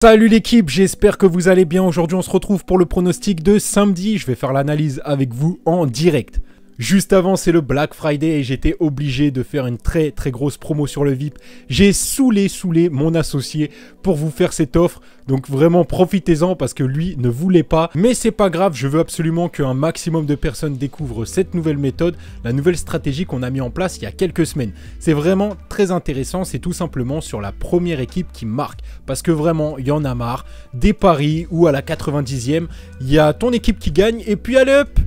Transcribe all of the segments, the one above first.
Salut l'équipe, j'espère que vous allez bien. Aujourd'hui on se retrouve pour le pronostic de samedi. Je vais faire l'analyse avec vous en direct. Juste avant c'est le Black Friday et j'étais obligé de faire une très grosse promo sur le VIP. J'ai saoulé mon associé pour vous faire cette offre. Donc vraiment profitez-en parce que lui ne voulait pas. Mais c'est pas grave, je veux absolument qu'un maximum de personnes découvrent cette nouvelle méthode, la nouvelle stratégie qu'on a mis en place il y a quelques semaines. C'est vraiment très intéressant, c'est tout simplement sur la première équipe qui marque. Parce que vraiment, il y en a marre des paris où à la 90e, il y a ton équipe qui gagne et puis allez hop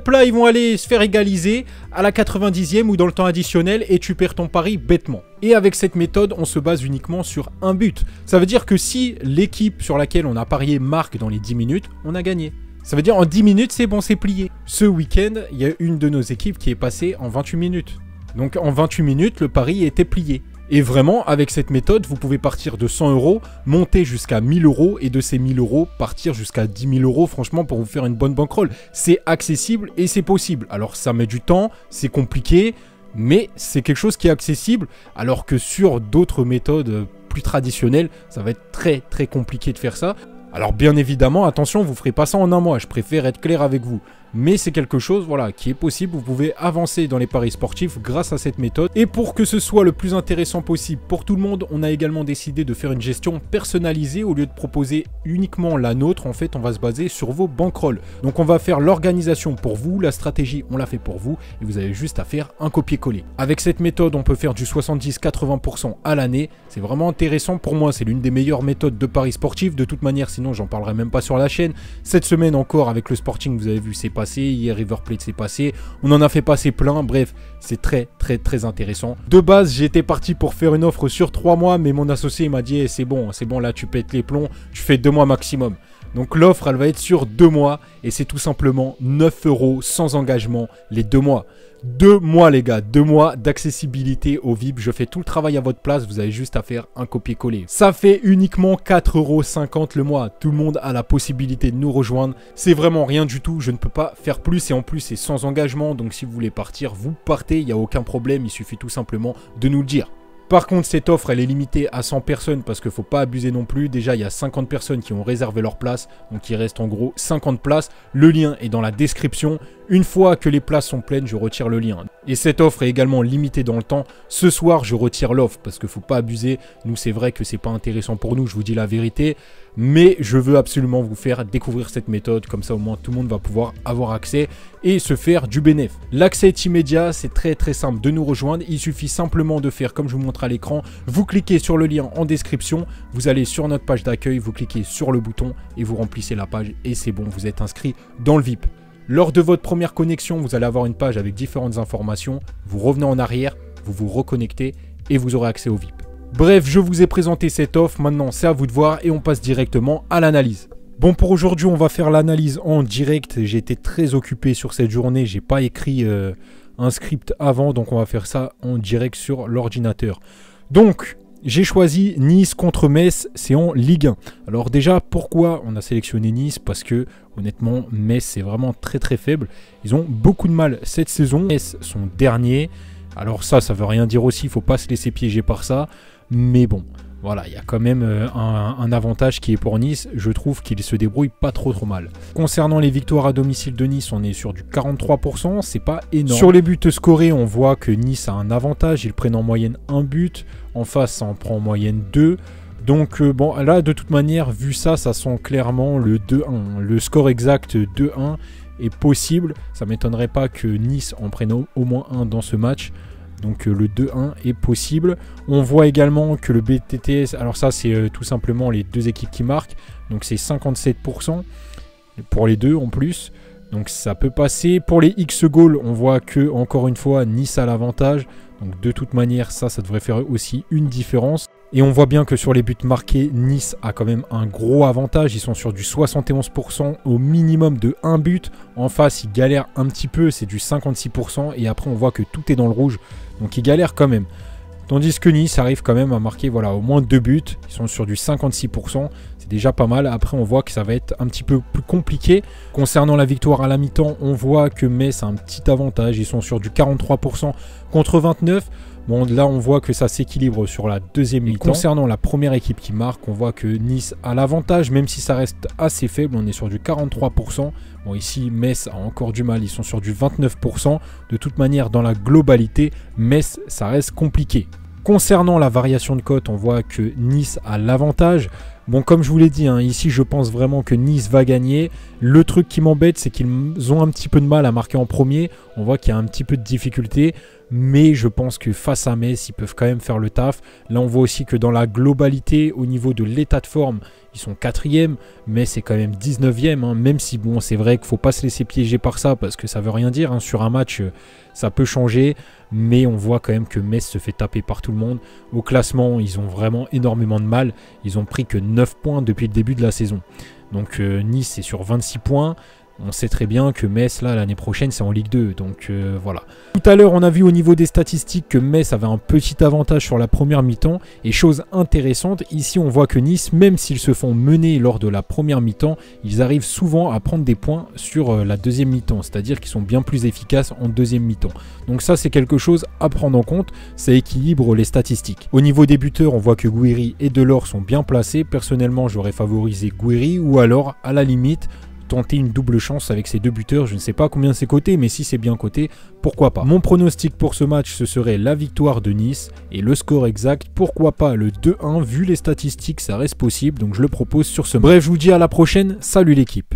là, ils vont aller se faire égaliser à la 90e ou dans le temps additionnel et tu perds ton pari bêtement. Et avec cette méthode, on se base uniquement sur un but. Ça veut dire que si l'équipe sur laquelle on a parié marque dans les 10 minutes, on a gagné. Ça veut dire en 10 minutes, c'est bon, c'est plié. Ce week-end, il y a une de nos équipes qui est passée en 28 minutes. Donc en 28 minutes, le pari était plié. Et vraiment, avec cette méthode, vous pouvez partir de 100 €, monter jusqu'à 1000 € et de ces 1000 € partir jusqu'à 10 000 €, franchement, pour vous faire une bonne bankroll. C'est accessible et c'est possible. Alors, ça met du temps, c'est compliqué, mais c'est quelque chose qui est accessible, alors que sur d'autres méthodes plus traditionnelles, ça va être très compliqué de faire ça. Alors, bien évidemment, attention, vous ne ferez pas ça en un mois, je préfère être clair avec vous. Mais c'est quelque chose voilà, qui est possible, vous pouvez avancer dans les paris sportifs grâce à cette méthode. Et pour que ce soit le plus intéressant possible pour tout le monde, on a également décidé de faire une gestion personnalisée au lieu de proposer uniquement la nôtre. En fait, on va se baser sur vos bankrolls. Donc on va faire l'organisation pour vous, la stratégie on l'a fait pour vous et vous avez juste à faire un copier-coller. Avec cette méthode, on peut faire du 70-80% à l'année. C'est vraiment intéressant pour moi, c'est l'une des meilleures méthodes de paris sportifs. De toute manière, sinon j'en parlerai même pas sur la chaîne. Cette semaine encore avec le Sporting, vous avez vu, c'est passé, hier River Plate s'est passé, on en a fait passer plein, bref, c'est très intéressant. De base, j'étais parti pour faire une offre sur 3 mois, mais mon associé m'a dit c'est bon, là tu pètes les plombs, tu fais 2 mois maximum. Donc l'offre, elle va être sur 2 mois, et c'est tout simplement 9 € sans engagement les 2 mois. 2 mois les gars, 2 mois d'accessibilité au VIP, je fais tout le travail à votre place, vous avez juste à faire un copier-coller. Ça fait uniquement 4,50 € le mois, tout le monde a la possibilité de nous rejoindre, c'est vraiment rien du tout, je ne peux pas faire plus et en plus c'est sans engagement, donc si vous voulez partir, vous partez, il n'y a aucun problème, il suffit tout simplement de nous le dire. Par contre, cette offre, elle est limitée à 100 personnes parce qu'il ne faut pas abuser non plus. Déjà, il y a 50 personnes qui ont réservé leur place. Donc, il reste en gros 50 places. Le lien est dans la description. Une fois que les places sont pleines, je retire le lien. Et cette offre est également limitée dans le temps. Ce soir, je retire l'offre parce qu'il ne faut pas abuser. Nous, c'est vrai que ce n'est pas intéressant pour nous, je vous dis la vérité. Mais je veux absolument vous faire découvrir cette méthode. Comme ça, au moins, tout le monde va pouvoir avoir accès et se faire du bénéf. L'accès est immédiat. C'est très simple de nous rejoindre. Il suffit simplement de faire comme je vous montre à l'écran. Vous cliquez sur le lien en description. Vous allez sur notre page d'accueil. Vous cliquez sur le bouton et vous remplissez la page. Et c'est bon, vous êtes inscrit dans le VIP. Lors de votre première connexion, vous allez avoir une page avec différentes informations. Vous revenez en arrière, vous vous reconnectez et vous aurez accès au VIP. Bref, je vous ai présenté cette offre. Maintenant, c'est à vous de voir et on passe directement à l'analyse. Bon, pour aujourd'hui, on va faire l'analyse en direct. J'ai été très occupé sur cette journée. J'ai pas écrit un script avant, donc on va faire ça en direct sur l'ordinateur. Donc, j'ai choisi Nice contre Metz, c'est en Ligue 1. Alors déjà, pourquoi on a sélectionné Nice? Parce que honnêtement, Metz c'est vraiment très faible. Ils ont beaucoup de mal cette saison. Metz sont derniers. Alors ça veut rien dire aussi, il ne faut pas se laisser piéger par ça. Mais bon, voilà, il y a quand même un avantage qui est pour Nice. Je trouve qu'ils se débrouillent pas trop mal. Concernant les victoires à domicile de Nice, on est sur du 43%, c'est pas énorme. Sur les buts scorés, on voit que Nice a un avantage. Ils prennent en moyenne 1 but. En face, ça en prend en moyenne 2. Donc bon, là, de toute manière, vu ça, ça sent clairement le 2-1. Le score exact 2-1 est possible. Ça ne m'étonnerait pas que Nice en prenne au moins un dans ce match. Donc le 2-1 est possible. On voit également que le BTTS, alors ça c'est tout simplement les deux équipes qui marquent. Donc c'est 57% pour les deux en plus. Donc ça peut passer. Pour les X-goals, on voit que encore une fois Nice a l'avantage. Donc de toute manière ça devrait faire aussi une différence. Et on voit bien que sur les buts marqués, Nice a quand même un gros avantage. Ils sont sur du 71% au minimum de 1 but. En face, ils galèrent un petit peu, c'est du 56%. Et après, on voit que tout est dans le rouge. Donc ils galèrent quand même. Tandis que Nice arrive quand même à marquer voilà, au moins 2 buts. Ils sont sur du 56%. C'est déjà pas mal. Après, on voit que ça va être un petit peu plus compliqué. Concernant la victoire à la mi-temps, on voit que Metz a un petit avantage. Ils sont sur du 43% contre 29%. Bon, là, on voit que ça s'équilibre sur la deuxième mi-temps. Concernant la première équipe qui marque, on voit que Nice a l'avantage, même si ça reste assez faible. On est sur du 43%. Bon, ici, Metz a encore du mal. Ils sont sur du 29%. De toute manière, dans la globalité, Metz, ça reste compliqué. Concernant la variation de cote, on voit que Nice a l'avantage. Bon, comme je vous l'ai dit, hein, ici, je pense vraiment que Nice va gagner. Le truc qui m'embête, c'est qu'ils ont un petit peu de mal à marquer en premier. On voit qu'il y a un petit peu de difficulté. Mais je pense que face à Metz, ils peuvent quand même faire le taf. Là, on voit aussi que dans la globalité, au niveau de l'état de forme, ils sont 4e. Metz est quand même 19e. Hein, même si, bon, c'est vrai qu'il ne faut pas se laisser piéger par ça. Parce que ça ne veut rien dire. Hein, sur un match, ça peut changer. Mais on voit quand même que Metz se fait taper par tout le monde. Au classement, ils ont vraiment énormément de mal. Ils ont pris que 9 points depuis le début de la saison. Donc Nice est sur 26 points. On sait très bien que Metz, là, l'année prochaine, c'est en Ligue 2. Donc voilà. Tout à l'heure, on a vu au niveau des statistiques que Metz avait un petit avantage sur la première mi-temps. Et chose intéressante, ici, on voit que Nice, même s'ils se font mener lors de la première mi-temps, ils arrivent souvent à prendre des points sur la deuxième mi-temps. C'est-à-dire qu'ils sont bien plus efficaces en deuxième mi-temps. Donc ça, c'est quelque chose à prendre en compte. Ça équilibre les statistiques. Au niveau des buteurs, on voit que Gouiri et Delors sont bien placés. Personnellement, j'aurais favorisé Gouiri ou alors, à la limite, tenter une double chance avec ces deux buteurs. Je ne sais pas combien c'est coté, mais si c'est bien coté, pourquoi pas. Mon pronostic pour ce match, ce serait la victoire de Nice et le score exact, pourquoi pas le 2-1, vu les statistiques, ça reste possible, donc je le propose sur ce match. Bref, je vous dis à la prochaine, salut l'équipe.